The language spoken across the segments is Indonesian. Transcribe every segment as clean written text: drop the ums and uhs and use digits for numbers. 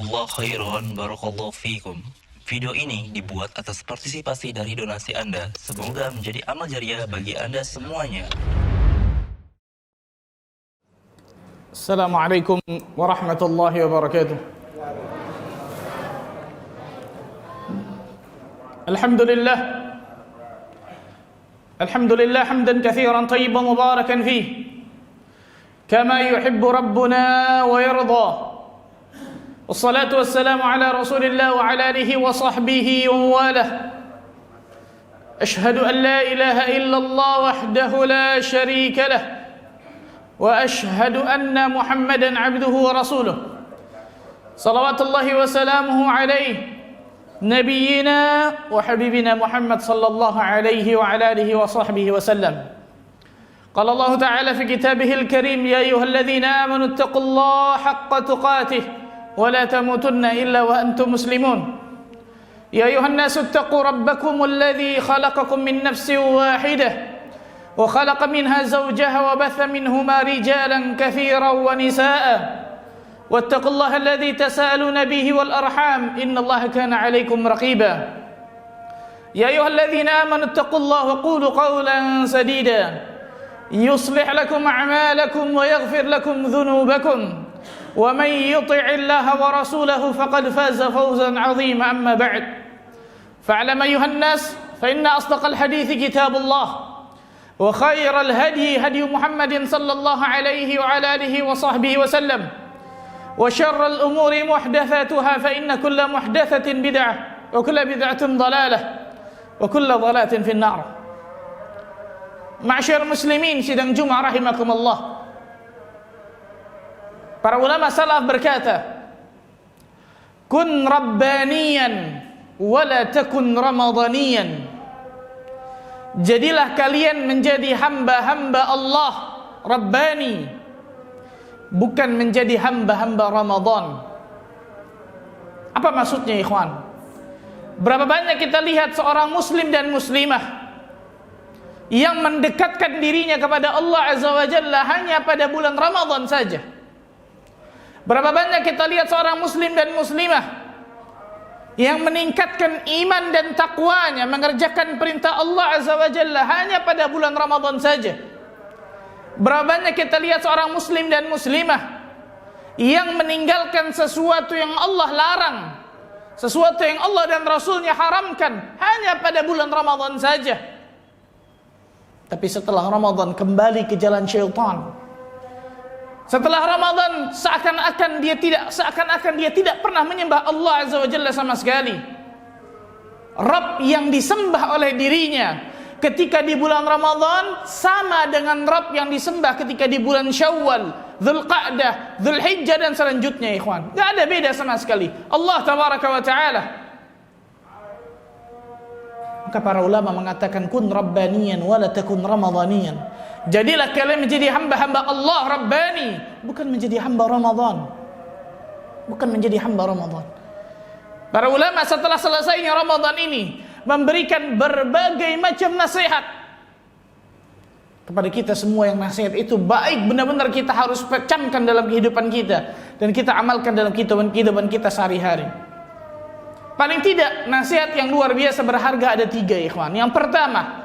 Jazakallah khairan, barakallahu fikum. Video ini dibuat atas partisipasi dari donasi Anda. Semoga menjadi amal jariah bagi Anda semuanya. Assalamualaikum warahmatullahi wabarakatuh. Alhamdulillah. Alhamdulillah hamdan katsiran tayyiban mubarakan fih. Kama yuhibbu rabbuna wa yarda. Wassalatu wassalamu ala Rasulillah wa ala alihi wa sahbihi wa walah. Ashhadu an la ilaha illallah wahdahu la sharika lah. Wa ashhadu anna Muhammadan abduhu wa rasuluh. Salawatullahi wa salamuhu alaihi nabiyyina wa habibina Muhammad sallallahu alaihi wa ala alihi wa sahbihi wa sallam. Qala Allah Ta'ala fi kitabihil karim, ya ayyuhalladzina amanu ittaqullaha haqqa tuqatih wa la tamutunna illa wa antum muslimun. Ya ayyuhan nasu ittaqu rabbakum alladzi khalaqakum min nafsin wahidah wa khalaqa minha zawjaha wa batha minhuma rijalan katsiran wa nisaa'a wattaqullaha alladzi tasaaluna bihi wal arham innallaha kana 'alaykum raqiba. Ya ayyuhalladzina amanu ittaqullaha wa qulu qawlan sadida yuslih lakum a'malakum wa yaghfir lakum dhunubakum wa man yuti'illaha wa rasulahu faqad faza fawzan 'azima. Amma ba'd, fa'lam ayyuhan nas fa inna asdaqal hadithi kitabullah wa khairal hadi hadi Muhammadin sallallahu alaihi wa ala alihi wa sahbihi wa sallam wa syarral umuri muhdatsatuha fa inna kulla muhdatsatin bid'ah wa kulla bid'atin dhalalah wa kulla dhalalatin fin nar. Ma'syar muslimin sidang Jumat rahimakumullah. Para ulama salaf berkata, kun rabbaniyan wa la takun ramadaniyan. Jadilah kalian menjadi hamba-hamba Allah Rabbani, bukan menjadi hamba-hamba Ramadan. Apa maksudnya ikhwan? Berapa banyak kita lihat seorang muslim dan muslimah yang mendekatkan dirinya kepada Allah Azza wa Jalla hanya pada bulan Ramadan saja. Berapa banyak kita lihat seorang muslim dan muslimah yang meningkatkan iman dan takwanya, mengerjakan perintah Allah Azza wa Jalla hanya pada bulan Ramadan saja. Berapa banyak kita lihat seorang muslim dan muslimah yang meninggalkan sesuatu yang Allah larang, sesuatu yang Allah dan Rasulnya haramkan hanya pada bulan Ramadan saja. Tapi setelah Ramadan kembali ke jalan syaitan. Setelah Ramadan seakan-akan dia tidak pernah menyembah Allah Azza wa Jalla sama sekali. Rabb yang disembah oleh dirinya ketika di bulan Ramadan sama dengan Rabb yang disembah ketika di bulan Syawal, Dzulqa'dah, Dzulhijjah dan selanjutnya ikhwan. Enggak ada beda sama sekali. Allah tabaraka wa taala. Maka para ulama mengatakan kun rabbaniyan wa la takun ramadaniyan. Jadilah kalian menjadi hamba-hamba Allah Rabbani, bukan menjadi hamba Ramadan. Bukan menjadi hamba Ramadan. Para ulama setelah selesainya Ramadan ini memberikan berbagai macam nasihat kepada kita semua, yang nasihat itu baik, benar-benar kita harus camkan dalam kehidupan kita dan kita amalkan dalam kehidupan kita sehari-hari. Paling tidak nasihat yang luar biasa berharga ada 3 ikhwan. Yang pertama,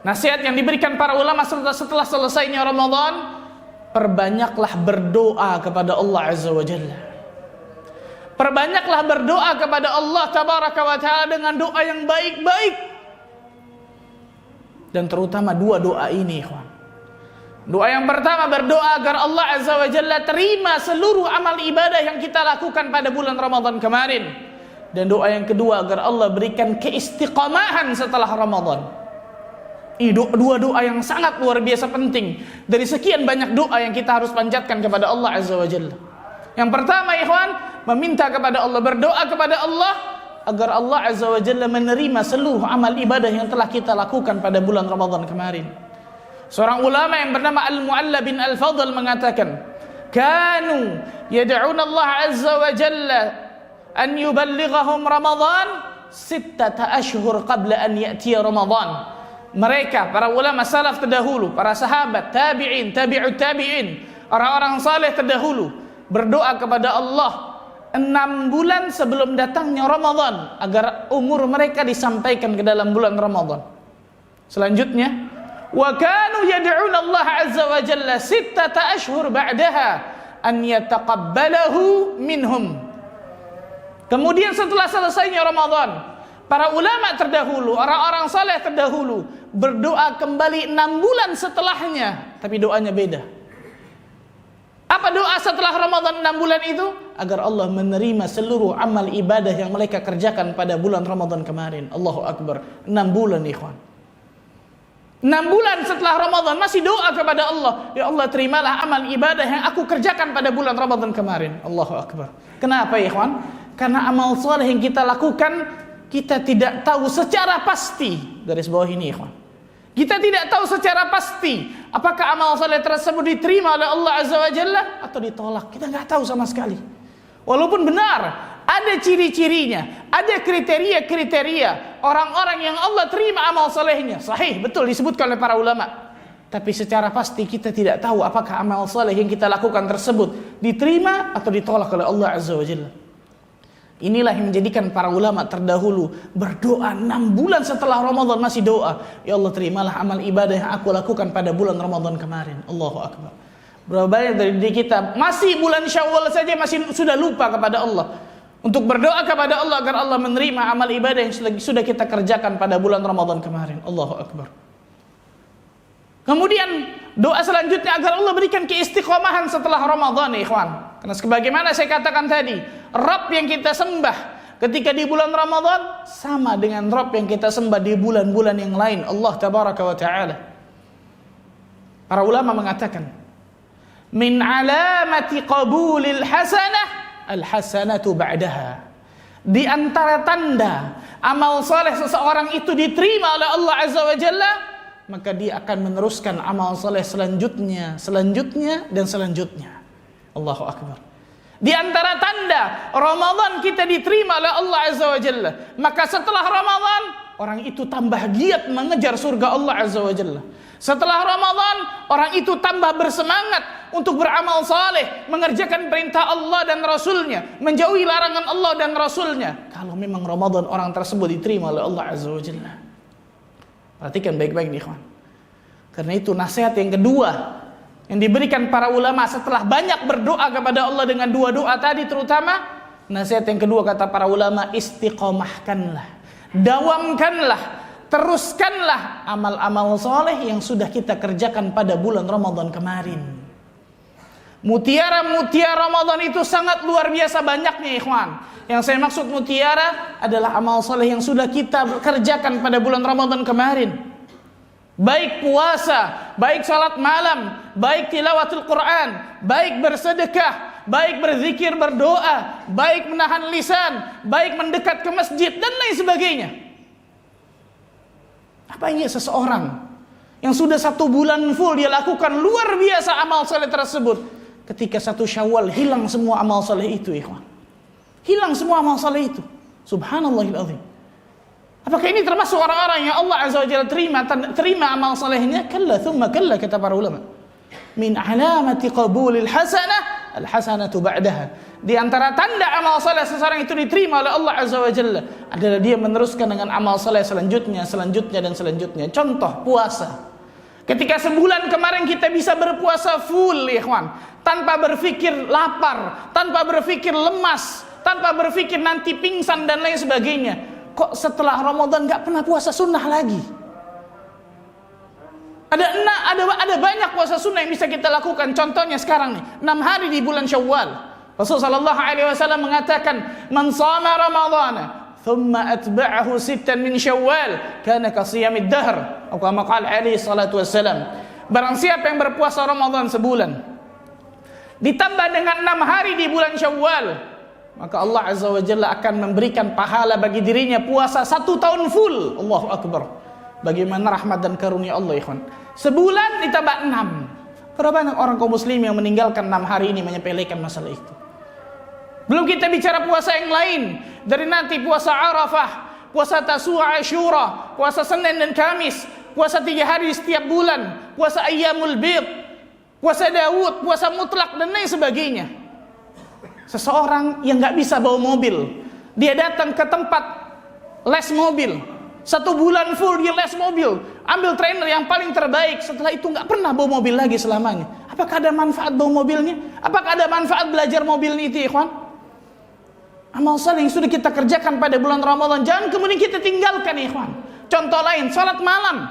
nasihat yang diberikan para ulama setelah selesainya Ramadan, perbanyaklah berdoa kepada Allah Azza wa Jalla. Perbanyaklah berdoa kepada Allah tabaraka wa taala dengan doa yang baik-baik. Dan terutama 2 doa ini ikhwan. Doa yang pertama, berdoa agar Allah Azza wa Jalla terima seluruh amal ibadah yang kita lakukan pada bulan Ramadan kemarin. Dan doa yang kedua, agar Allah berikan keistiqamahan setelah Ramadan. Ini 2 doa yang sangat luar biasa penting dari sekian banyak doa yang kita harus panjatkan kepada Allah Azza wa Jalla. Yang pertama ikhwan, meminta kepada Allah, berdoa kepada Allah agar Allah Azza wa Jalla menerima seluruh amal ibadah yang telah kita lakukan pada bulan Ramadan kemarin. Seorang ulama yang bernama Al-Mu'alla bin Al-Fadl mengatakan, kanu yad'una Allah Azza wa Jalla an yuballighahum Ramadan 6 ashhur qabla an ya'tiya Ramadan. Mereka, para ulama salaf terdahulu, para sahabat, tabi'in, tabi'ut tabi'in, orang-orang saleh terdahulu berdoa kepada Allah 6 bulan sebelum datangnya Ramadan agar umur mereka disampaikan ke dalam bulan Ramadan. Selanjutnya, wa kanu yad'una Allah azza wa jalla 6 ashhur ba'daha an yataqabbalahu minhum. Kemudian setelah selesainya Ramadan, para ulama terdahulu, orang-orang saleh terdahulu berdoa kembali 6 bulan setelahnya, tapi doanya beda. Apa doa setelah Ramadan 6 bulan itu? Agar Allah menerima seluruh amal ibadah yang mereka kerjakan pada bulan Ramadan kemarin. Allahu Akbar. 6 bulan ikhwan. 6 bulan setelah Ramadan masih doa kepada Allah. Ya Allah, terimalah amal ibadah yang aku kerjakan pada bulan Ramadan kemarin. Allahu Akbar. Kenapa ikhwan? Karena amal soleh yang kita lakukan, kita tidak tahu secara pasti. Garis bawah ini ikhwan. Kita tidak tahu secara pasti apakah amal soleh tersebut diterima oleh Allah Azza wa Jalla atau ditolak. Kita nggak tahu sama sekali. Walaupun benar ada ciri-cirinya, ada kriteria-kriteria orang-orang yang Allah terima amal solehnya. Sahih, betul disebutkan oleh para ulama. Tapi secara pasti kita tidak tahu apakah amal soleh yang kita lakukan tersebut diterima atau ditolak oleh Allah Azza wa Jalla. Inilah yang menjadikan para ulama terdahulu berdoa 6 bulan setelah Ramadan masih doa. Ya Allah, terimalah amal ibadah yang aku lakukan pada bulan Ramadan kemarin. Allahu Akbar. Berapa banyak dari kita masih bulan Syawal saja masih sudah lupa kepada Allah untuk berdoa kepada Allah agar Allah menerima amal ibadah yang sudah kita kerjakan pada bulan Ramadan kemarin. Allahu Akbar. Kemudian doa selanjutnya agar Allah berikan keistiqomahan setelah Ramadan, ikhwan. Karena sebagaimana saya katakan tadi, Rabb yang kita sembah ketika di bulan Ramadan sama dengan Rabb yang kita sembah di bulan-bulan yang lain, Allah tabaraka wa ta'ala. Para ulama mengatakan, min alamati qabulil hasanah al-hasanatu ba'daha. Di antara tanda amal saleh seseorang itu diterima oleh Allah Azza wa Jalla, maka dia akan meneruskan amal saleh selanjutnya, dan selanjutnya. Allahu Akbar. Di antara tanda Ramadan kita diterima oleh Allah Azza wa Jalla, maka setelah Ramadan orang itu tambah giat mengejar surga Allah Azza wa Jalla. Setelah Ramadan orang itu tambah bersemangat untuk beramal saleh, mengerjakan perintah Allah dan Rasulnya, menjauhi larangan Allah dan Rasulnya. Kalau memang Ramadan orang tersebut diterima oleh Allah Azza wa Jalla. Perhatikan baik-baik nih ikhwan. Karena itu nasihat yang kedua yang diberikan para ulama setelah banyak berdoa kepada Allah dengan 2 doa tadi, terutama nasihat yang kedua kata para ulama, istiqomahkanlah, dawamkanlah, teruskanlah amal-amal soleh yang sudah kita kerjakan pada bulan Ramadan kemarin. Mutiara-mutiara Ramadan itu sangat luar biasa banyaknya ikhwan. Yang saya maksud mutiara adalah amal soleh yang sudah kita kerjakan pada bulan Ramadan kemarin. Baik puasa, baik salat malam, baik tilawatul Quran, baik bersedekah, baik berzikir berdoa, baik menahan lisan, baik mendekat ke masjid dan lain sebagainya. Apa ini seseorang yang sudah 1 bulan full dia lakukan luar biasa amal saleh tersebut, ketika 1 Syawal hilang semua amal saleh itu ikhwan. Hilang semua amal saleh itu. Subhanallahil azim. Apakah ini termasuk orang-orang yang Allah Azza wa Jalla terima amal salehnya? Kalla thumma kalla, kata para ulama. Min alamati qabulil hasanah al-hasanatu ba'daha. Di antara tanda amal saleh seseorang itu diterima oleh Allah Azza wa Jalla adalah dia meneruskan dengan amal saleh selanjutnya dan selanjutnya. Contoh puasa. Ketika sebulan kemarin kita bisa berpuasa full ikhwan, tanpa berpikir lapar, tanpa berpikir lemas, tanpa berpikir nanti pingsan dan lain sebagainya. Kok setelah Ramadan nggak pernah puasa sunnah lagi? Ada banyak puasa sunnah yang bisa kita lakukan. Contohnya sekarang nih, 6 hari di bulan Syawal. Rasulullah sallallahu alaihi wasallam mengatakan, "Man shama Ramadhana, thumma atba'ahu 6 min Syawal, kana ka shiyamid dahr." Atau kama qala alaihi salatu wassalam. Barang siapa yang berpuasa Ramadan sebulan, ditambah dengan 6 hari di bulan Syawal, maka Allah Azza wa Jalla akan memberikan pahala bagi dirinya puasa 1 tahun full. Allahu Akbar. Bagaimana rahmat dan karunia Allah ikhwan. Sebulan ditambah 6. Berapa banyak orang kaum muslim yang meninggalkan 6 hari ini, menyepelekan masalah itu. Belum kita bicara puasa yang lain. Dari nanti puasa Arafah, puasa Tasu'a Asyura, puasa Senin dan Kamis, puasa 3 hari setiap bulan, puasa Ayyamul Bid, puasa Daud, puasa mutlak dan lain sebagainya. seseorang yang nggak bisa bawa mobil, dia datang ke tempat les mobil, 1 bulan full dia les mobil, ambil trainer yang paling terbaik, setelah itu nggak pernah bawa mobil lagi selamanya. Apakah ada manfaat bawa mobilnya? Apakah ada manfaat belajar mobil itu, ikhwan? Amal saleh yang sudah kita kerjakan pada bulan Ramadan jangan kemudian kita tinggalkan, ikhwan. Contoh lain, salat malam.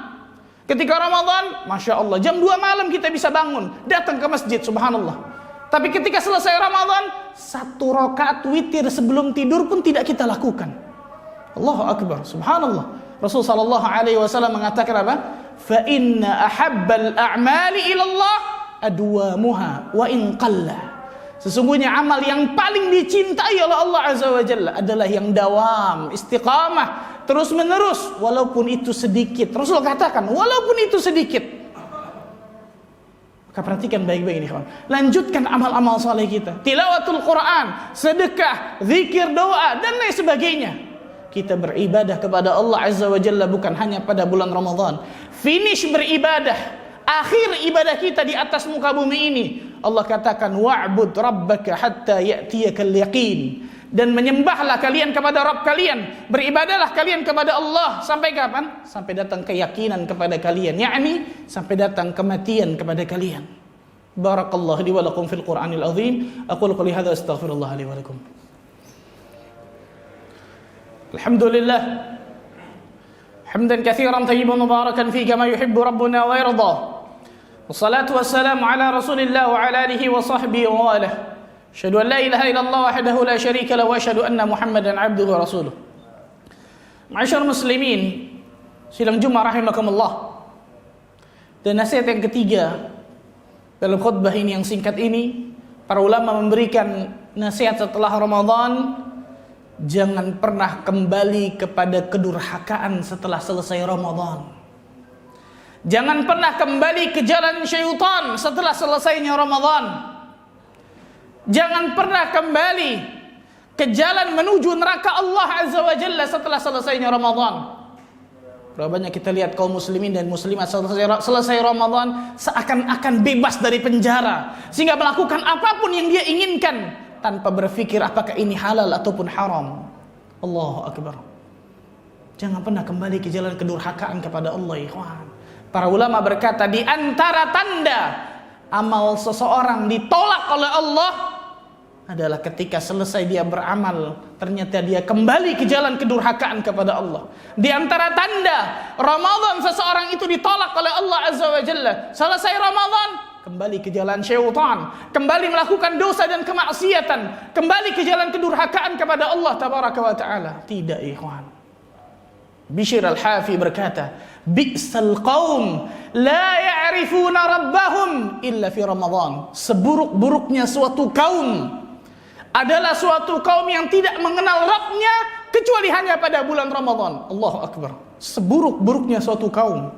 Ketika Ramadan, Masya Allah, jam 2 malam kita bisa bangun, datang ke masjid, subhanallah. Tapi ketika selesai Ramadan, 1 rakaat witir sebelum tidur pun tidak kita lakukan. Allahu Akbar, subhanallah. Rasul sallallahu alaihi wasallam mengatakan apa? Fa inna ahabbal a'mali ila Allah adwamuha wa in qalla. Sesungguhnya amal yang paling dicintai oleh Allah Azza wa Jalla adalah yang dawam, istiqamah, terus menerus, walaupun itu sedikit. Rasul katakan, walaupun itu sedikit. Maka perhatikan baik-baik ini, kawan. Lanjutkan amal-amal saleh kita. Tilawatul Quran, sedekah, zikir, doa, dan lain sebagainya. Kita beribadah kepada Allah Azza wa Jalla bukan hanya pada bulan Ramadan. Finish beribadah, akhir ibadah kita di atas muka bumi ini. Allah katakan, wa'bud rabbaka hatta ya'tiyakal yaqin. Dan menyembahlah kalian kepada Rabb kalian, beribadahlah kalian kepada Allah sampai kapan? Sampai datang keyakinan kepada kalian, yakni sampai datang kematian kepada kalian. Barakallahu li wa lakum fil Qur'anil azim. Aqulu qouli hadza astaghfirullah li wa lakum. Alhamdulillah hamdan katsiran tayyiban mubarakan fi kama yuhibbu rabbuna wa yarda. Wassalatu wassalamu ala Rasulillah wa ala alihi wa sahbihi wa alihi. Asyhadu an la ilaha illallah wahdahu la syarika lahu wa asyhadu anna Muhammadan abduhu wa rasuluh. Ma'asyar muslimin, sidang Jumat rahimakumullah. Dan nasihat yang ketiga dalam khutbah ini yang singkat ini, para ulama memberikan nasihat setelah Ramadan, jangan pernah kembali kepada kedurhakaan setelah selesai Ramadan. Jangan pernah kembali ke jalan syaitan setelah selesainya Ramadan. Jangan pernah kembali ke jalan menuju neraka Allah Azza wa Jalla setelah selesainya Ramadan. Berapa banyak kita lihat kaum muslimin dan muslimat selesai Ramadan seakan-akan bebas dari penjara, sehingga melakukan apapun yang dia inginkan tanpa berpikir apakah ini halal ataupun haram. Allahu Akbar. Jangan pernah kembali ke jalan kedurhakaan kepada Allah, ikhwan. Para ulama berkata, di antara tanda amal seseorang ditolak oleh Allah adalah ketika selesai dia beramal, ternyata dia kembali ke jalan kedurhakaan kepada Allah. Di antara tanda Ramadan seseorang itu ditolak oleh Allah Azza wa Jalla, selesai Ramadan kembali ke jalan syaitan, kembali melakukan dosa dan kemaksiatan, kembali ke jalan kedurhakaan kepada Allah tabaraka wa taala. Tidak, ikhwan. Bishr al-Hafi berkata, bi'sal qaum la ya'rifuna rabbahum illa fi Ramadan. Seburuk-buruknya suatu kaum adalah suatu kaum yang tidak mengenal Rabbnya kecuali hanya pada bulan Ramadan. Allahu Akbar. Seburuk-buruknya suatu kaum,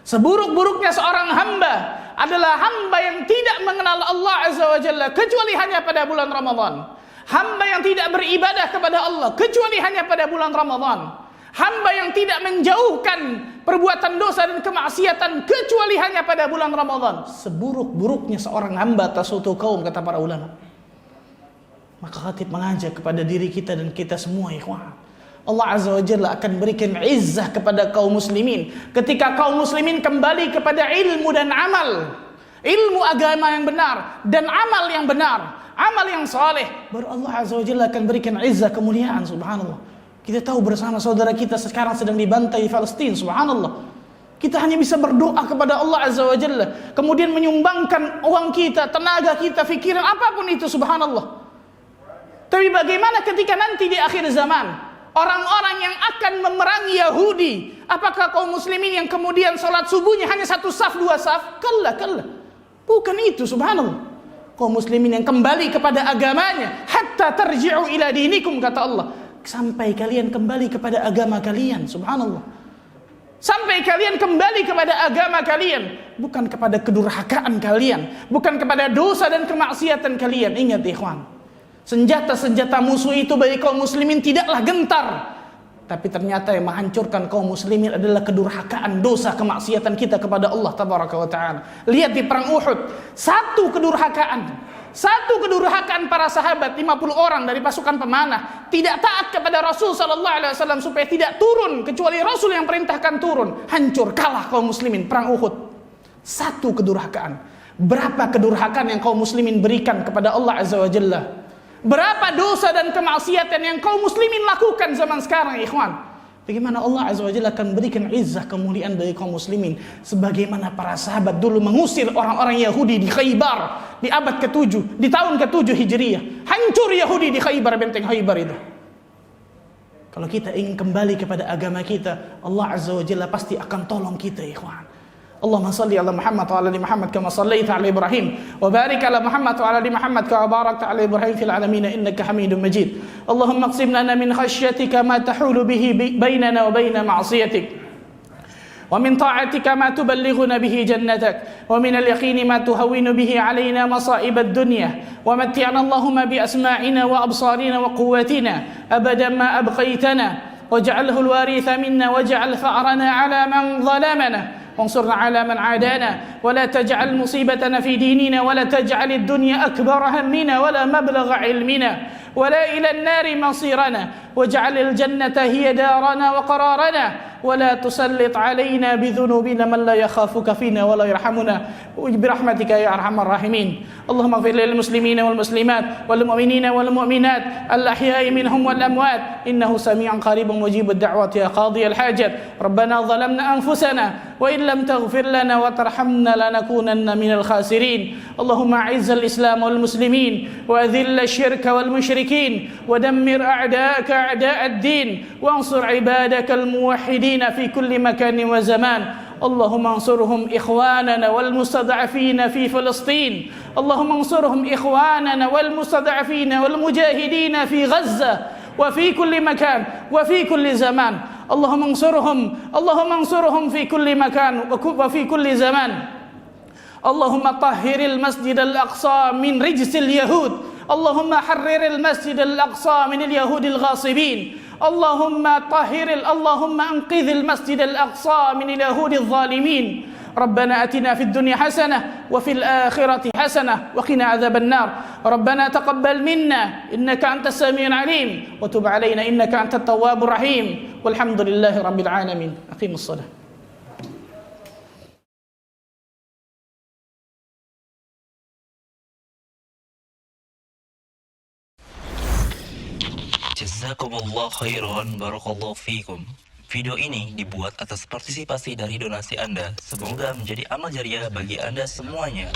seburuk-buruknya seorang hamba adalah hamba yang tidak mengenal Allah Azza wa Jalla kecuali hanya pada bulan Ramadan. Hamba yang tidak beribadah kepada Allah kecuali hanya pada bulan Ramadan. Hamba yang tidak menjauhkan perbuatan dosa dan kemaksiatan kecuali hanya pada bulan Ramadan. Seburuk-buruknya seorang hamba atas suatu kaum, kata para ulama. Maka khatib mengajak kepada diri kita dan kita semua, ikhwan. Allah Azza wa Jalla akan berikan izzah kepada kaum muslimin ketika kaum muslimin kembali kepada ilmu dan amal. Ilmu agama yang benar dan amal yang benar, amal yang saleh. Baru Allah Azza wa Jalla akan berikan izzah, kemuliaan, subhanallah. Kita tahu bersama saudara kita sekarang sedang dibantai Palestina, subhanallah. Kita hanya bisa berdoa kepada Allah Azza wa Jalla, kemudian menyumbangkan uang kita, tenaga kita, fikiran, apapun itu, subhanallah. Tapi bagaimana ketika nanti di akhir zaman orang-orang yang akan memerangi Yahudi? Apakah kaum muslimin yang kemudian salat subuhnya hanya 1 saf, 2 saf? Kalla. Bukan itu, subhanallah. Kaum muslimin yang kembali kepada agamanya, hatta tarji'u ila dinikum, kata Allah. Sampai kalian kembali kepada agama kalian, subhanallah. Sampai kalian kembali kepada agama kalian, bukan kepada kedurhakaan kalian, bukan kepada dosa dan kemaksiatan kalian. Ingat, ikhwan, senjata-senjata musuh itu bagi kaum muslimin tidaklah gentar, tapi ternyata yang menghancurkan kaum muslimin adalah kedurhakaan, dosa, kemaksiatan kita kepada Allah tabaraka wa ta'ala. Lihat di perang Uhud, satu kedurhakaan, Satu kedurhakaan para sahabat 50 orang dari pasukan pemanah tidak taat kepada Rasul sallallahu alaihi wasallam supaya tidak turun kecuali Rasul yang perintahkan turun. Hancur, kalah kaum muslimin perang Uhud. Satu kedurhakaan. Berapa kedurhakaan yang kaum muslimin berikan kepada Allah Azza wa Jalla? Berapa dosa dan kemaksiatan yang kaum muslimin lakukan zaman sekarang, ikhwan? Bagaimana Allah Azza wa Jalla akan berikan izzah kemuliaan bagi kaum muslimin sebagaimana para sahabat dulu mengusir orang-orang Yahudi di Khaybar di abad ke-7, di tahun ke-7 Hijriyah. Hancur Yahudi di Khaybar, benteng Khaybar itu. Kalau kita ingin kembali kepada agama kita, Allah Azza wa Jalla pasti akan tolong kita, ikhwan. Allahumma salli ala Muhammad wa ala ali Muhammad kama sallaita ala Ibrahim wa barik ala Muhammad wa ala ali Muhammad kama barakta ala Ibrahim fil alamin innaka Hamidum Majid. Allahumma aqsim lana min khashyatika ma tahulu bihi bainana wa bain ma'siyatik wa min ta'atika ma tuballighuna bihi jannatak wa min al-yaqini ma tuhawwinu bihi alaina masa'ib ad-dunya wa matti'na Allahumma bi asma'ina wa absarina wa quwwatina abadan ma abqaytana waj'alhu al-waritha minna waj'al fa'rana ala man zalamana وانصرنا على من عادانا ولا تجعل مصيبتنا في ديننا ولا تجعل الدنيا أكبر همنا ولا مبلغ علمنا ولا إلى النار مصيرنا واجعل الجنة هي دارنا وقرارنا ولا تسلط علينا بذنوبنا من لا يخافك فينا ولا يرحمنا برحمتك يا أرحم الراحمين. اللهم اغفر للمسلمين والمسلمات والمؤمنين والمؤمنات الأحياء منهم والأموات إنه سميع قريب مجيب الدعوات يا قاضي الحاجات. ربنا ظلمنا أنفسنا وإن لم تغفر لنا وترحمنا لنكونن من الخاسرين. اللهم أعز الإسلام والمسلمين وأذل الشرك والمشركين ودمر أعداءك أعداء الدين وانصر عبادك الموحدين في كل مكان وزمان. اللهم انصرهم إخواننا والمستضعفين في فلسطين. اللهم انصرهم إخواننا والمستضعفين والمجاهدين في غزة وفي كل مكان وفي كل زمان. اللهم انصرهم في كل مكان وفي كل زمان. اللهم طهر المسجد الأقصى من رجس اليهود. اللهم حرر المسجد الأقصى من اليهود الغاصبين. اللهم أنقذ المسجد الأقصى من اليهود الظالمين. ربنا أتنا في الدنيا حسنة وفي الآخرة حسنة وقنا عذاب النار. ربنا تقبل منا إنك أنت السميع العليم وتب علينا إنك أنت التواب الرحيم والحمد لله رب العالمين. أقيم الصلاة. Jazakumullah khairan, barakallahu fikum. Video ini dibuat atas partisipasi dari donasi Anda. Semoga menjadi amal jariah bagi Anda semuanya.